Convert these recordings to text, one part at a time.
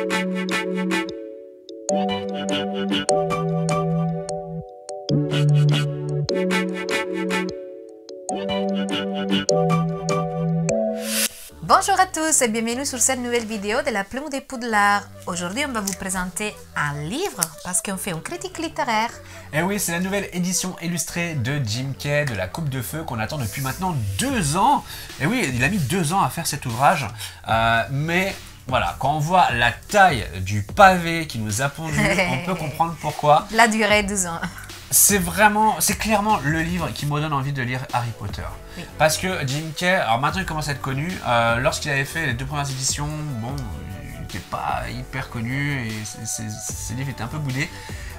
Bonjour à tous et bienvenue sur cette nouvelle vidéo de la Plume de Poudlard. Aujourd'hui, on va vous présenter un livre parce qu'on fait une critique littéraire. Et oui, c'est la nouvelle édition illustrée de Jim Kay de la Coupe de Feu qu'on attend depuis maintenant 2 ans. Et oui, il a mis 2 ans à faire cet ouvrage, mais voilà, quand on voit la taille du pavé qui nous a pondu, on peut comprendre pourquoi. La durée 12 ans. C'est clairement le livre qui me donne envie de lire Harry Potter. Oui. Parce que Jim Kay, alors maintenant il commence à être connu, lorsqu'il avait fait les 2 premières éditions, bon, il n'était pas hyper connu et ses livres étaient un peu boudés.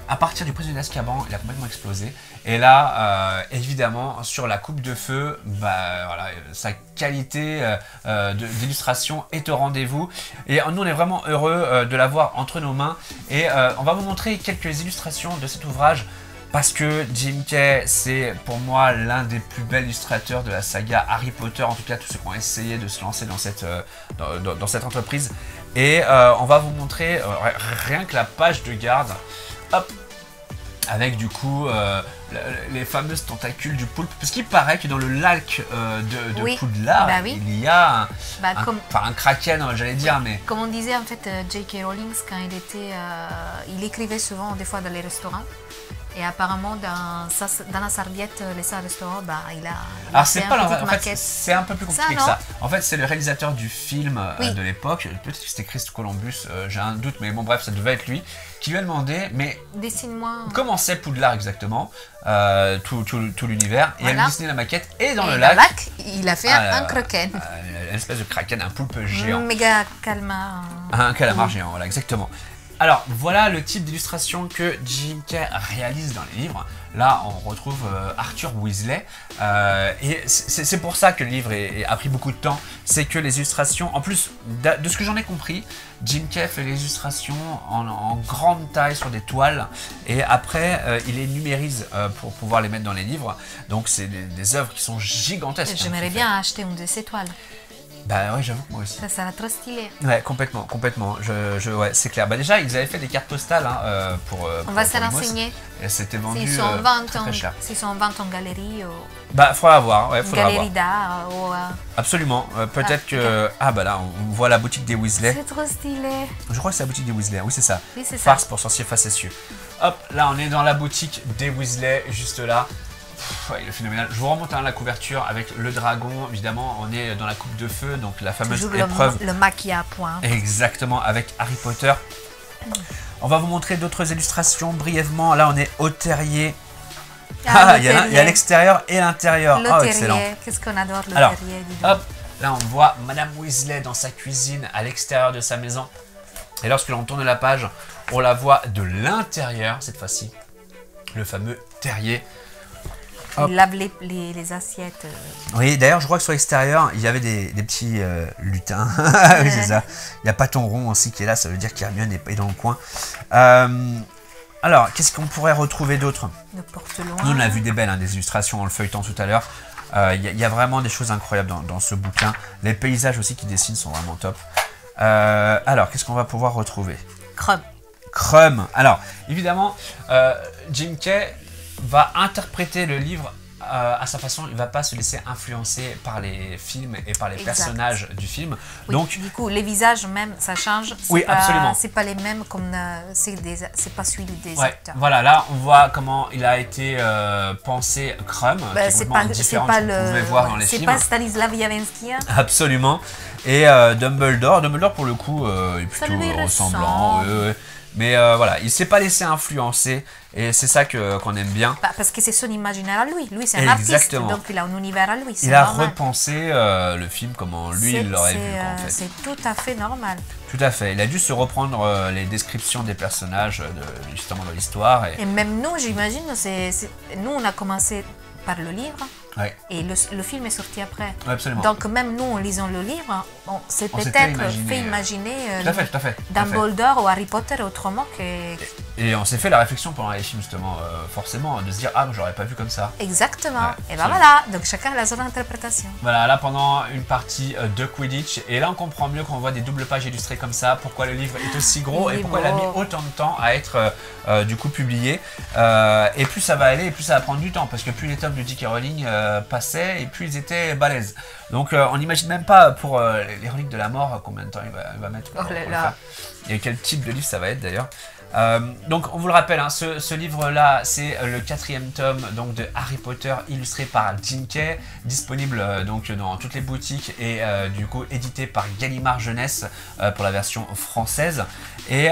À partir du Prisonnier d'Azkaban, il a complètement explosé. Et là, évidemment, sur la Coupe de Feu, bah, voilà, sa qualité d'illustration est au rendez-vous. Et nous, on est vraiment heureux de l'avoir entre nos mains. Et on va vous montrer quelques illustrations de cet ouvrage. Parce que Jim Kay, c'est pour moi l'un des plus bels illustrateurs de la saga Harry Potter, en tout cas tous ceux qui ont essayé de se lancer dans cette entreprise. Et on va vous montrer rien que la page de garde, hop, avec du coup les fameuses tentacules du poulpe. Parce qu'il paraît que dans le lac de Poudlard, il y a un kraken, j'allais dire, mais... Comme on disait en fait, J.K. Rowling, quand il écrivait souvent des fois dans les restaurants. Et apparemment, dans la serviette, laissée au restaurant, bah, il a alors, c'est pas en fait, c'est un peu plus compliqué que ça. En fait, c'est le réalisateur du film de l'époque, peut-être que c'était Chris Columbus, j'ai un doute, mais bon, bref, ça devait être lui, qui lui a demandé, mais dessine-moi comment c'est Poudlard exactement, tout l'univers, et elle lui a dessiné la maquette, et dans le lac, il a fait un kraken. Une espèce de kraken, un poulpe géant. Méga calmar. Un calamar géant, voilà, exactement. Alors, voilà le type d'illustration que Jim Kay réalise dans les livres. Là, on retrouve Arthur Weasley. Et c'est pour ça que le livre a pris beaucoup de temps. C'est que les illustrations, en plus de ce que j'en ai compris, Jim Kay fait les illustrations en grande taille sur des toiles. Et après, il les numérise pour pouvoir les mettre dans les livres. Donc, c'est des œuvres qui sont gigantesques. J'aimerais bien acheter une de ces toiles. Bah ouais, j'avoue que moi aussi. Ça va trop stylé. Ouais, complètement. Ouais, c'est clair. Bah déjà, ils avaient fait des cartes postales pour on va se renseigner. Et c'était vendu très cher. S'ils sont en vente en galerie ou... Bah, faudra voir. Ouais, faudra galerie d'art ou... Absolument. Peut-être que... Ah bah là, on voit la boutique des Weasley. C'est trop stylé. Je crois que c'est la boutique des Weasley. Oui, c'est ça. Oui, c'est ça. Farce pour sorciers facétieux. Hop, là, on est dans la boutique des Weasley, juste là. Ouais, il est phénoménal. Je vous remonte la couverture avec le dragon. Évidemment, on est dans la Coupe de Feu, donc la fameuse épreuve. Le maquis à point. Exactement, avec Harry Potter. On va vous montrer d'autres illustrations brièvement. Là, on est au terrier. Il y a l'extérieur et l'intérieur. Le terrier, qu'est-ce qu'on adore le terrier. Hop, là, on voit Madame Weasley dans sa cuisine à l'extérieur de sa maison. Et lorsque l'on tourne la page, on la voit de l'intérieur, cette fois-ci. Le fameux terrier. Il lave les assiettes. Oui, d'ailleurs, je crois que sur l'extérieur, il y avait des petits lutins. Oui, c'est ça. Il y a Paton Rond aussi qui est là, ça veut dire qu'Hermione est dans le coin. Alors, qu'est-ce qu'on pourrait retrouver d'autre? Le porte-loin. Nous, on a vu des belles, des illustrations en le feuilletant tout à l'heure. Il y a vraiment des choses incroyables dans ce bouquin. Les paysages aussi qu'il dessine sont vraiment top. Alors, qu'est-ce qu'on va pouvoir retrouver? Krum. Alors, évidemment, Jim Kay va interpréter le livre à sa façon. Il ne va pas se laisser influencer par les films et par les personnages du film. Oui, donc, du coup, les visages même, ça change. Oui, absolument. C'est pas les mêmes comme c'est pas celui des acteurs. Voilà, là, on voit comment il a été pensé Krum, c'est pas vous pouvez voir dans les films. C'est pas Stanislav Yavensky. Absolument. Et Dumbledore, pour le coup, est plutôt ressemblant. Mais voilà, il ne s'est pas laissé influencer et c'est ça qu'on aime bien. Parce que c'est son imaginaire à lui. Lui, c'est un artiste, donc il a un univers à lui. Il a repensé le film comment lui, il l'aurait vu. En fait. C'est tout à fait normal. Tout à fait. Il a dû se reprendre les descriptions des personnages justement de l'histoire. Et même nous, j'imagine, nous, on a commencé par le livre. Ouais. Et le film est sorti après. Absolument. Donc même nous, en lisant le livre, on s'est peut-être fait imaginer tout à fait. Dumbledore ou Harry Potter autrement que Et on s'est fait la réflexion pendant les films justement, forcément, de se dire ah j'aurais pas vu comme ça. Exactement. Ouais, et ben voilà, donc chacun a son interprétation. Voilà, là pendant une partie de Quidditch, et là on comprend mieux quand on voit des doubles pages illustrées comme ça, pourquoi le livre est aussi gros et pourquoi il a mis autant de temps à être du coup publié. Et plus ça va aller, et plus ça va prendre du temps, parce que plus les tomes de J.K. Rowling passaient, et plus ils étaient balèzes. Donc on n'imagine même pas pour les reliques de la mort combien de temps il va mettre pour, oh là pour là. le faire. Et quel type de livre ça va être d'ailleurs. Donc on vous le rappelle, hein, ce livre-là, c'est le 4e tome donc, de Harry Potter illustré par Jim Kay, disponible donc dans toutes les boutiques et du coup édité par Gallimard Jeunesse pour la version française. Et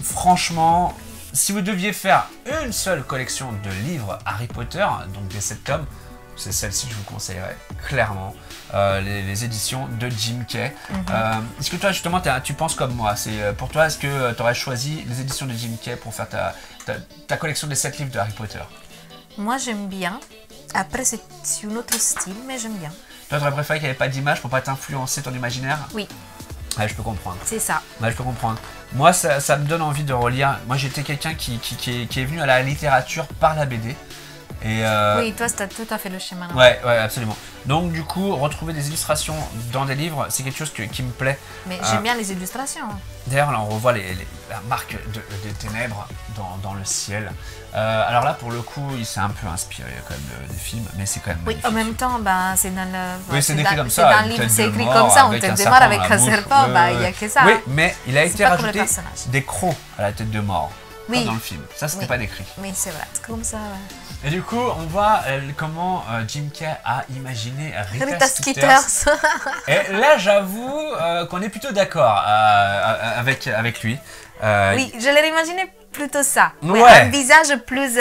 franchement, si vous deviez faire une seule collection de livres Harry Potter, donc des 7 tomes, c'est celle-ci que je vous conseillerais clairement. Les éditions de Jim Kay. Est-ce que toi justement tu penses comme moi? Pour toi, est-ce que tu aurais choisi les éditions de Jim Kay pour faire ta collection des 7 livres de Harry Potter? Moi j'aime bien. Après c'est un autre style, mais j'aime bien. Toi tu aurais préféré qu'il n'y avait pas d'image pour pas t'influencer ton imaginaire? Oui. Ouais, je peux comprendre. C'est ça. Ouais, je peux comprendre. Moi ça me donne envie de relire. Moi j'étais quelqu'un qui est venu à la littérature par la BD. Et oui, toi, c'est tout à fait le schéma. Ouais, absolument. Donc du coup, retrouver des illustrations dans des livres, c'est quelque chose qui me plaît. Mais j'aime bien les illustrations. D'ailleurs, là, on revoit la marque des ténèbres dans le ciel. Alors là, pour le coup, il s'est un peu inspiré quand même des films, mais c'est quand même magnifique. Oui, en même temps, bah, c'est dans le... Oui, c'est décrit comme ça. ça. Dans le livre, c'est écrit comme ça. On te démarre avec un serpent, bah, il n'y a que ça. Oui, mais il a été rajouté des crocs à la tête de mort. Oui. Comme dans le film. Ça, c'était pas décrit. Oui, c'est vrai. C'est comme ça, ouais. Et du coup, on voit comment Jim Kay a imaginé Rita Skeeters. Et là, j'avoue qu'on est plutôt d'accord avec lui. Oui, je l'ai imaginé plutôt ça. Ouais. Un visage plus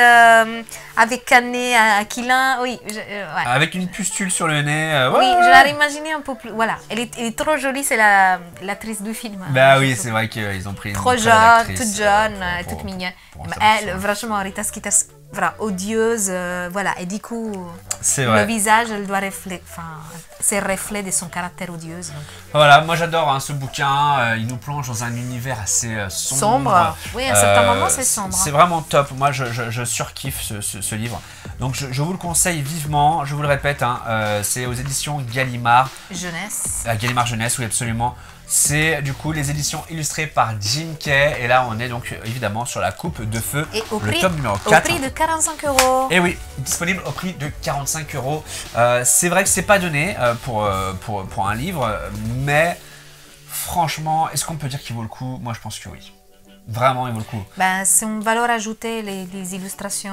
avec un nez aquilin. Oui. Ouais. Avec une pustule sur le nez. Oui, je l'ai imaginé un peu plus. Voilà, elle est trop jolie, c'est l'actrice du film. Bah oui, c'est vrai qu'ils ont pris une trop jeune, toute jeune, toute mignonne. Elle, franchement, Rita Skeeters, voilà, odieuse, voilà, et du coup, le visage, elle doit refléter, enfin, c'est le reflet de son caractère odieuse. Donc. Voilà, moi j'adore hein, ce bouquin, il nous plonge dans un univers assez sombre. Oui, à un certain moment c'est sombre. C'est vraiment top, moi je surkiffe ce livre. Donc je vous le conseille vivement, je vous le répète, hein, c'est aux éditions Gallimard. Jeunesse. Gallimard Jeunesse, oui absolument. C'est du coup les éditions illustrées par Jim Kay. Et là, on est donc évidemment sur la coupe de feu, le tome numéro 4. Au prix de 45 €. Et oui, disponible au prix de 45 €. C'est vrai que c'est pas donné pour un livre, mais franchement, est-ce qu'on peut dire qu'il vaut le coup? Moi, je pense que oui. Vraiment, il vaut le coup. Ben, c'est une valeur ajoutée, les illustrations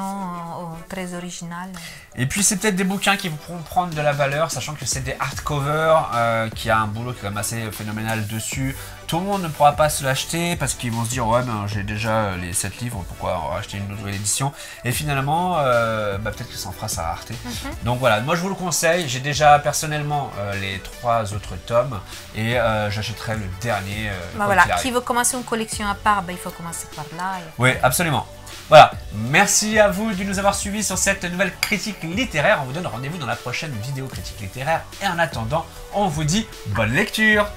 très originales. Et puis, c'est peut-être des bouquins qui pourront prendre de la valeur, sachant que c'est des hardcovers, qui a un boulot qui est quand même assez phénoménal dessus. Tout le monde ne pourra pas se l'acheter parce qu'ils vont se dire ouais ben j'ai déjà les 7 livres, pourquoi acheter une nouvelle édition? Et finalement peut-être que ça en fera sa rareté. Donc voilà, moi je vous le conseille, j'ai déjà personnellement les 3 autres tomes et j'achèterai le dernier. Voilà, qui veut commencer une collection à part, il faut commencer par là. Oui, absolument. Voilà, merci à vous de nous avoir suivis sur cette nouvelle critique littéraire. On vous donne rendez-vous dans la prochaine vidéo critique littéraire. Et en attendant, on vous dit bonne lecture.